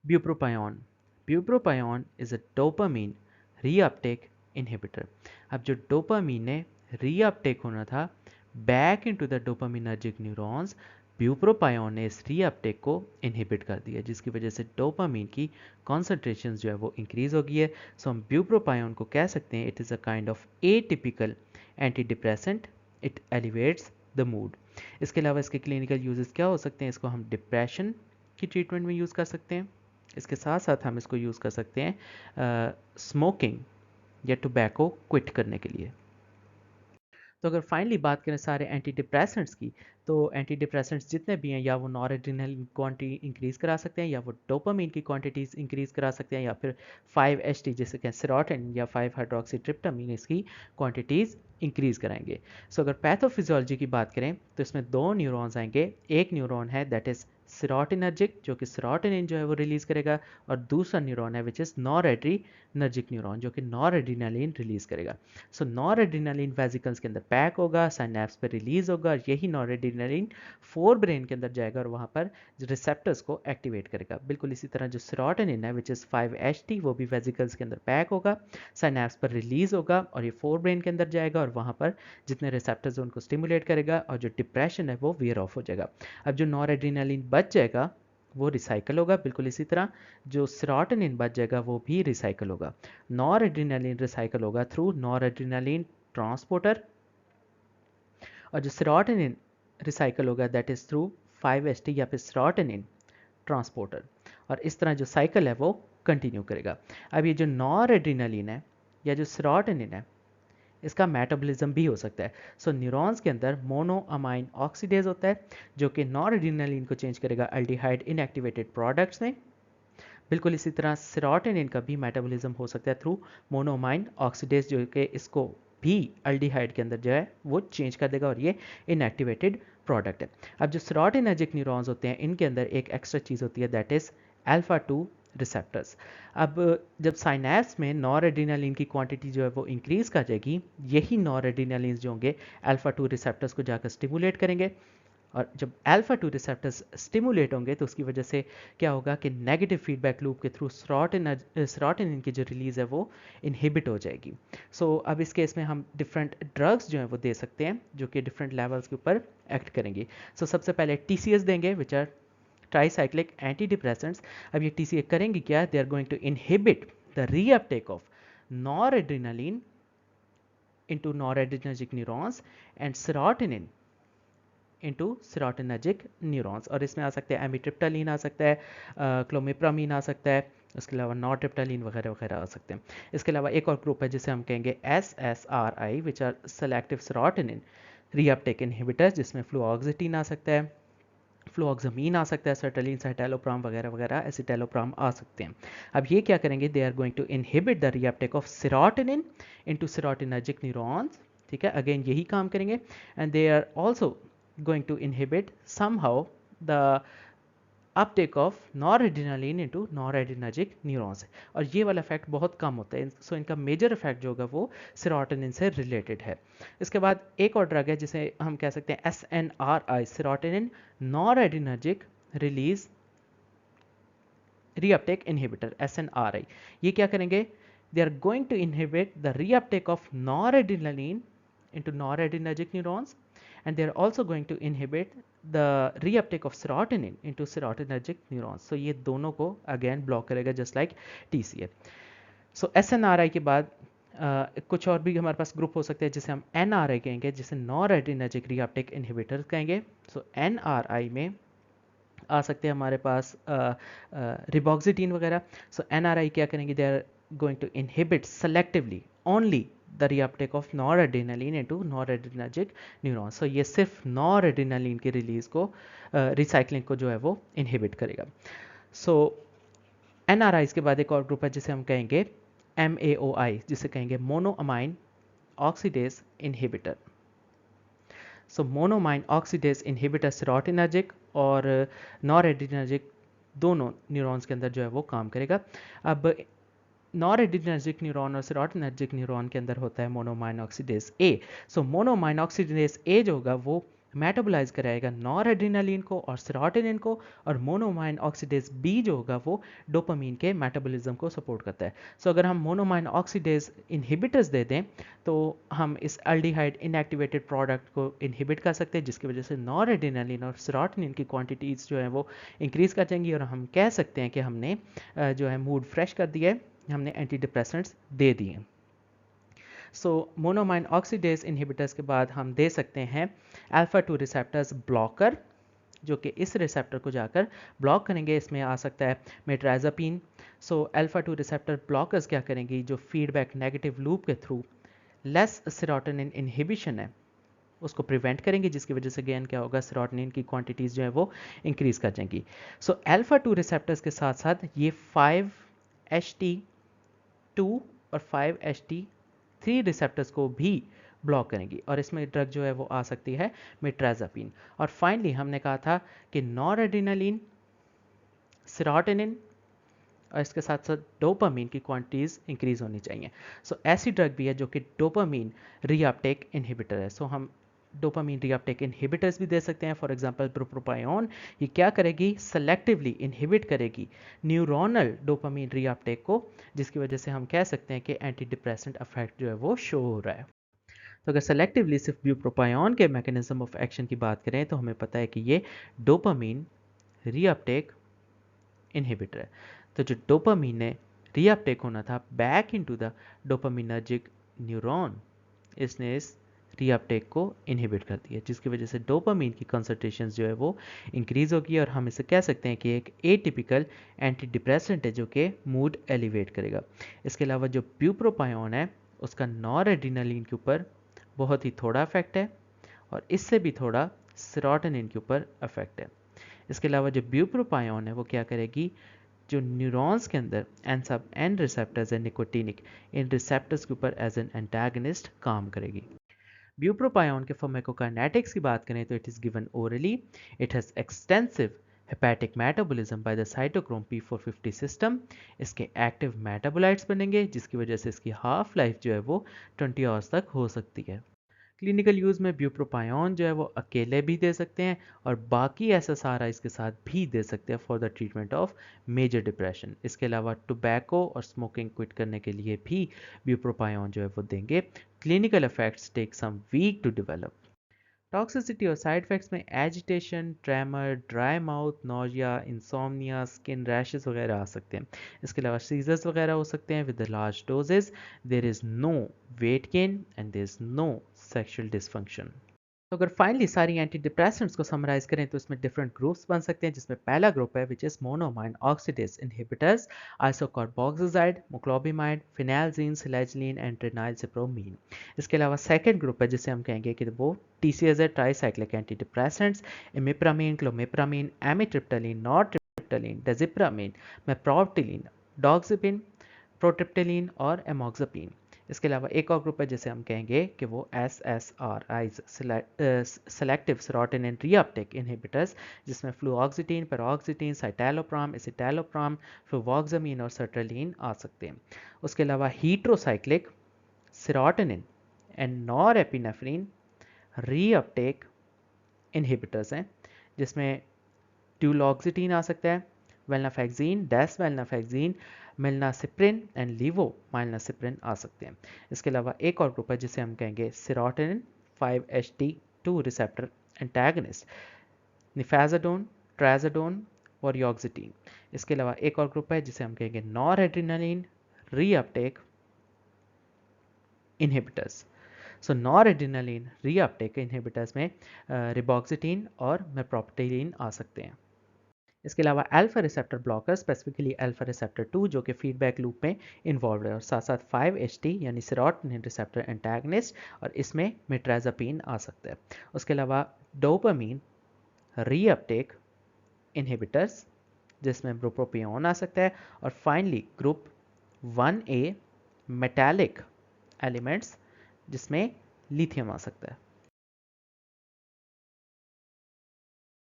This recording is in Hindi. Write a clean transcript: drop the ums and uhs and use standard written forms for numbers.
ब्यूप्रोपायोन। Bupropion is a dopamine reuptake inhibitor. अब जो डोपामीन ने रीअपटेक होना था back into the dopaminergic neurons, bupropion ने इस रीअपटेक को इनहिबिट कर दिया, जिसकी वजह से डोपामीन की कॉन्सेंट्रेशन जो है वो इंक्रीज हो गई है। सो हम ब्यूप्रोपायोन को कह सकते हैं it is a kind of A typical anti depressant, it elevates the mood. इसके अलावा इसके क्लिनिकल यूजेस क्या हो सकते हैं? इसको हम डिप्रेशन की ट्रीटमेंट में यूज़ कर सकते हैं। इसके साथ साथ हम इसको यूज़ कर सकते हैं स्मोकिंग या टोबैको क्विट करने के लिए। तो अगर फाइनली बात करें सारे एंटी डिप्रेसेंट्स की, तो एंटी डिप्रेसेंट्स जितने भी हैं या वो नॉरएड्रेनल क्वांटिटी इंक्रीज़ करा सकते हैं, या वो डोपामीन की क्वांटिटीज़ इंक्रीज़ करा सकते हैं, या फिर 5-HT जिसे कहें सेरोटोनिन या 5-हाइड्रोक्सीट्रिप्टामाइन इसकी क्वांटिटीज़ इंक्रीज़ कराएंगे। सो अगर पैथोफिजियोलॉजी की बात करें तो इसमें दो न्यूरॉन्स आएंगे। एक न्यूरॉन है दैट इज़ सेरोटिनर्जिक, जो कि सेरोटोनिन जो है वो रिलीज़ करेगा, और दूसरा न्यूरॉन है विच इज़ नॉरएड्रीनर्जिक न्यूरॉन, जो कि नॉरएड्रेनालिन रिलीज़ करेगा। सो नॉरएड्रेनालिन वेसिकल्स के अंदर पैक होगा, साइनेप्स पे रिलीज होगा, और यही नॉरएड्रेनालिन फोर ब्रेन के अंदर जाएगा और वहाँ पर रिसेप्टर्स को एक्टिवेट करेगा। बिल्कुल इसी तरह जो सेरोटोनिन है विच इज़ 5-HT, वो भी वेसिकल्स के अंदर पैक होगा, साइनेप्स पर रिलीज होगा, और ये फोर ब्रेन के अंदर जाएगा और वहाँ पर जितने रिसेप्टर्स उनको स्टिमुलेट करेगा, और जो डिप्रेशन है वो वेयर ऑफ हो जाएगा। अब जो नॉरएड्रेनालिन बच जाएगा वो रिसाइकल होगा, बिल्कुल इसी तरह जो सेरोटोनिन बच जाएगा वो भी रिसाइकल होगा। नॉरएड्रेनालिन रिसाइकल होगा थ्रू नॉरएड्रेनालिन ट्रांसपोर्टर, और जो सेरोटोनिन रिसाइकल होगा दैट इज थ्रू 5-HT या फिर सेरोटोनिन ट्रांसपोर्टर, और इस तरह जो साइकिल है वो कंटिन्यू करेगा। अब ये जो नॉरएड्रेनालिन है या जो सेरोटोनिन है, इसका मेटाबॉलिज्म भी हो सकता है। सो न्यूरॉन्स के अंदर मोनोअमाइन ऑक्सीडेज होता है जो कि नॉरएड्रेनालिन को चेंज करेगा अल्डिहाइड इनएक्टिवेटेड प्रोडक्ट्स में। बिल्कुल इसी तरह सेरोटोनिन का भी मेटाबॉलिज्म हो सकता है थ्रू मोनोमाइन ऑक्सीडेज, जो कि इसको भी अल्डिहाइड के अंदर जो है वो चेंज कर देगा, और ये इनएक्टिवेटेड प्रोडक्ट है। अब जो सेरोटोनर्जिक न्यूरॉन्स होते हैं इनके अंदर एक एक्स्ट्रा चीज़ होती है दैट इज़ अल्फा 2 रिसेप्टर्स। अब जब साइनेप्स में नॉरएड्रेनालिन की क्वांटिटी जो है वो इंक्रीज़ कर जाएगी, यही नॉरएड्रेनालिन जो होंगे अल्फा 2 रिसेप्टर्स को जाकर स्टिमुलेट करेंगे, और जब अल्फा 2 रिसेप्टर्स स्टिमुलेट होंगे तो उसकी वजह से क्या होगा कि नेगेटिव फीडबैक लूप के थ्रू सेरोटोनिन की जो रिलीज़ है वो इनहिबिट हो जाएगी। सो अब इस केस में हम डिफरेंट ड्रग्स जो हैं वो दे सकते हैं जो कि डिफरेंट लेवल्स के ऊपर एक्ट करेंगे। सो सबसे पहले TCS देंगे which are tricyclic antidepressants. अब ये TCS करेंगे क्या? They are going to inhibit the reuptake of noradrenaline into noradrenergic neurons and serotonin into serotonergic neurons, और इसमें आ सकते हैं एमिट्रिप्टालिन आ सकता है, क्लोमिप्रामिन आ सकता है, उसके अलावा नॉरट्रिप्टालिन वगैरह वगैरह आ सकते हैं। इसके अलावा एक और ग्रुप है जिसे हम कहेंगे SSRI which are selective serotonin reuptake inhibitors, जिसमें फ्लुओक्सिटिन आ सकता है, फ्लुओक्सामीन आ सकता है, सर्टलिन, साइटेलोप्राम वगैरह वगैरह, एसिटेलोप्राम आ सकते हैं। अब ये क्या करेंगे? They are going to inhibit the reuptake of serotonin into serotonergic neurons. ठीक है, अगेन यही काम करेंगे, and they are also going to inhibit somehow the uptake of noradrenaline into noradrenergic neurons, और ये वाला इफेक्ट बहुत कम होता है। सो इनका मेजर इफेक्ट जो होगा वो सेरोटोनिन से रिलेटेड है। इसके बाद एक और ड्रग है जिसे हम कह सकते हैं SNRI, serotonin noradrenergic release reuptake inhibitor, SNRI। ये क्या करेंगे? They are going to inhibit the reuptake of noradrenaline into noradrenergic neurons, and they are also going to inhibit the reuptake of serotonin into serotonergic neurons. So ये दोनों को again block करेगा just like TCA. So SNRI के बाद कुछ और भी हमारे पास ग्रुप हो सकते हैं जिसे हम NRI कहेंगे, जिसे नॉरएड्रेनर्जिक रीअपटेक इनहिबिटर कहेंगे। सो NRI में आ सकते हैं हमारे पास रिबॉक्सिटीन वगैरह। सो NRI क्या करेंगे? They are going to inhibit selectively only the reuptake of noradrenaline into noradrenergic neurons. So ये सिर्फ नॉरएड्रेनालिन की रिलीज को, रिसाइकलिंग को जो है वो इनहिबिट करेगा। सो NRI के बाद एक और ग्रुप है जिसे हम कहेंगे MAOI, जिसे कहेंगे मोनोअमाइन ऑक्सीडेज इनहिबिटर। सो मोनोमाइन ऑक्सीडेज इनहिबिटर सेरोटोनर्जिक और नॉरएड्रेनर्जिक दोनों न्यूरॉन्स के अंदर जो है वो काम करेगा। अब नॉरएड्रेनर्जिक न्यूरॉन और सेरोटोनर्जिक न्यूरॉन के अंदर होता है मोनोमाइन ऑक्सीडेज ए। सो मोनोमाइन ऑक्सीडेज ए जो होगा वो मेटाबोलाइज कराएगा नॉरएड्रेनालिन को और सेरोटोनिन को, और मोनोमाइन ऑक्सीडेज बी जो होगा वो डोपामीन के मेटाबॉलिज्म को सपोर्ट करता है। सो अगर हम मोनोमाइन ऑक्सीडेज इनहिबिटर्स दे दें तो हम इस अल्डिहाइड इनएक्टिवेटेड प्रोडक्ट को इनहिबिट कर सकते हैं, जिसकी वजह से नॉरएड्रेनालिन और सेरोटोनिन की क्वांटिटीज़ जो है वो इंक्रीज़ कर जाएंगी, और हम कह सकते हैं कि हमने जो है मूड फ्रेश कर दिया है, हमने एंटी डिप्रेसेंट्स दे दिए। सो मोनोमाइन ऑक्सीडेज इनहिबिटर्स के बाद हम दे सकते हैं अल्फा 2 रिसेप्टर्स ब्लॉकर, जो कि इस रिसेप्टर को जाकर ब्लॉक करेंगे। इसमें आ सकता है मेट्राइजापिन। सो अल्फा 2 रिसेप्टर ब्लॉकर्स क्या करेंगी, जो फीडबैक नेगेटिव लूप के थ्रू लेस सेरोटोनिन इनहिबिशन है उसको प्रिवेंट करेंगे, जिसकी वजह से अगेन क्या होगा, सेरोटोनिन की क्वांटिटीज़ जो है वो इंक्रीज़ कर जाएंगी। सो अल्फा 2 रिसेप्टर्स के साथ साथ ये 5HT2 और 5HT3 रिसेप्टर्स को भी ब्लॉक करेंगी, और इसमें ड्रग जो है वो आ सकती है मेट्राजापिन। और फाइनली हमने कहा था कि नॉरएड्रेनालिन, सेरोटोनिन और इसके साथ साथ डोपामीन की क्वांटिटीज़ इंक्रीज होनी चाहिए। सो ऐसी ड्रग भी है जो कि डोपामीन रीअपटेक इनहिबिटर है। सो हम डोपामीन रीअपटेक इनहिबिटर्स भी दे सकते हैं। फॉर एग्जांपल ब्यूप्रोपायोन, ये क्या करेगी, सेलेक्टिवली इनहिबिट करेगी न्यूरोनल डोपामीन रीअपटेक को, जिसकी वजह से हम कह सकते हैं कि एंटी डिप्रेसेंट इफेक्ट जो है वो शो हो रहा है। तो अगर सेलेक्टिवली सिर्फ ब्यूप्रोपायोन के मैकेनिज्म ऑफ एक्शन की बात करें तो हमें पता है कि ये डोपामीन रीअपटेक इनहिबिटर है। तो जो डोपामीन ने रीअपटेक होना था back into the dopaminergic neuron, इसने इस रीअपटेक को इनहिबिट कर दिया, जिसकी वजह से डोपामीन की कंसंट्रेशन जो है वो इंक्रीज होगी, और हम इसे कह सकते हैं कि एक एटिपिकल एंटी डिप्रेसेंट है जो कि मूड एलिवेट करेगा। इसके अलावा जो ब्यूप्रोपायोन है उसका नॉरएड्रेनालिन के ऊपर बहुत ही थोड़ा इफेक्ट है, और इससे भी थोड़ा सेरोटोनिन के ऊपर इफेक्ट है। इसके अलावा जो ब्यूप्रोपायोन है वो क्या करेगी, जो न्यूरॉन्स के अंदर एन सब एन रिसेप्टर्स है निकोटिनिक, इन रिसेप्टर्स के ऊपर एज एन एंटागनिस्ट काम करेगी। ब्यूप्रोपायोन के फार्माकोकाइनेटिक्स की बात करें तो it is given orally, it has extensive hepatic metabolism by the cytochrome P450 system. इसके एक्टिव मेटाबोलाइट्स बनेंगे, जिसकी वजह से इसकी हाफ लाइफ जो है वो 20 आवर्स तक हो सकती है। क्लिनिकल यूज़ में ब्यूप्रोपायोन जो है वो अकेले भी दे सकते हैं, और बाकी SSRIs के साथ भी दे सकते हैं for the treatment of major depression. इसके अलावा टोबैको और स्मोकिंग क्विट करने के लिए भी ब्यूप्रोपायोन जो है वो देंगे। Clinical effects take some week to develop. Toxicity और साइड इफेक्ट्स में agitation, tremor, dry mouth, nausea, insomnia, skin rashes वगैरह आ सकते हैं। इसके अलावा सीजर्स वगैरह हो सकते हैं with the large doses. There is no weight gain and there is no sexual dysfunction. तो अगर फाइनली सारी एंटी डिप्रेसेंट्स को समराइज करें तो इसमें डिफरेंट ग्रुप्स बन सकते हैं, जिसमें पहला ग्रुप है which is monoamine oxidase inhibitors, isocarboxazid, moclobemide, phenelzine, selegiline and tranylcypromine. इसके अलावा सेकंड ग्रुप है जिसे हम कहेंगे कि वो TCS है, ट्राईसाइक्लिक एंटी डिप्रेसेंट्स, इमिप्रामीन, क्लोमिप्रामीन, एमिट्रिप्टालीन, नॉरट्रिप्टालीन, डेजिप्रामीन, मेप्रोप्टिलीन, डॉक्सिपिन, प्रोट्रिप्टिलीन और एमोक्सापिन। इसके अलावा एक और ग्रुप है जिसे हम कहेंगे कि वो SSRIs, selective serotonin reuptake inhibitors, जिसमें फ्लूऑक्सिटीन, पेरोक्सिटीन, साइटैलोप्राम, एसिटैलोप्राम, फ्लुवोक्सामीन और सर्ट्रेलिन आ सकते हैं। उसके अलावा heterocyclic serotonin and norepinephrine reuptake inhibitors हैं, जिसमें ट्यूलॉक्सिटीन आ सकता है, वेलनाफेक्जीन, डेसवेलनाफेक्जीन, मिलनासिप्रिन एंड लीवोमाइलनासिप्रिन आ सकते हैं। इसके अलावा एक और ग्रुप है जिसे हम कहेंगे सेरोटोनिन 5HT2 रिसेप्टर एंटागनिस्ट, निफेजाडोन, ट्राइजाडोन, वोरियोक्सिटीन। इसके अलावा एक और ग्रुप है जिसे हम कहेंगे नॉरएड्रेनालिन रीअपटेक इनहिबिटर्स। सो नॉरएड्रेनालिन रीअपटेक इनहिबिटर्स में रिबॉक्सिटीन और मेप्रोप्टिलीन आ सकते हैं। इसके अलावा alpha receptor blocker, specifically alpha receptor 2 जो कि फीडबैक लूप में इन्वॉल्व है, और साथ साथ 5HT यानी सेरोटोनिन रिसेप्टर एंटागनिस्ट, और इसमें मेट्राजापिन आ सकता है। उसके अलावा डोपामीन रीअपटेक इनहिबिटर्स, जिसमें ब्यूप्रोपियोन आ सकता है, और finally group 1A metallic elements, जिसमें लिथियम आ सकता है।